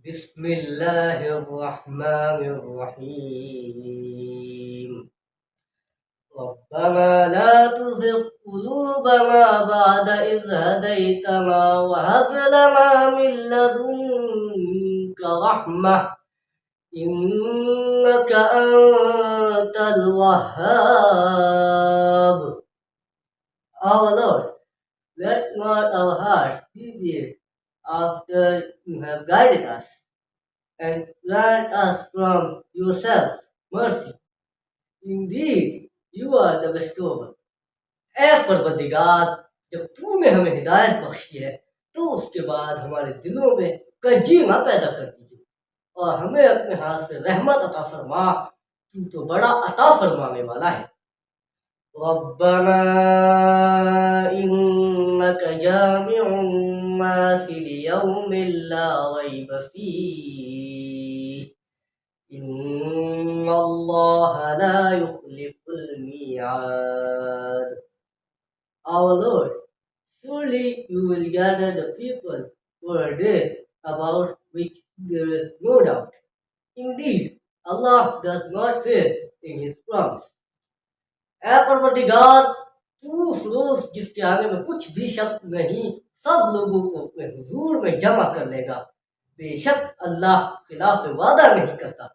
बिस्मिल्लाहिर्रहमानिर्रहीम। रब्बना ला तुज़िग़ क़ुलूबना बअद इज़ हदैतना व हब लना मिन लदुनका रहमह इन्नका Antil वह्हाब। Our Lord, let not our hearts deviate after you have guided us, and grant us from yourself mercy. Indeed, you are the bestower. ए परवरदिगार, जब तूने हमें हिदायत बख्शी है तो उसके बाद हमारे दिलों में कंजीमा पैदा कर दीजिए और हमें अपने हाथ से रहमत अता फरमा। तू तो बड़ा अता फरमाने वाला है। रब्बना इन्नका जामिउन नासि लियौमिन ला रैब फीह इन्नल्लाह ला युख्लिफुल मिआद। Our Lord, surely you will gather the people for a day about which there is no doubt. Indeed, Allah does not fail in His promise. ऐ परवरदिगार, तू उस रोज जिसके आने में कुछ भी शक नहीं सब लोगों को अपने हुजूर में जमा कर लेगा। बेशक अल्लाह खिलाफ वादा नहीं करता।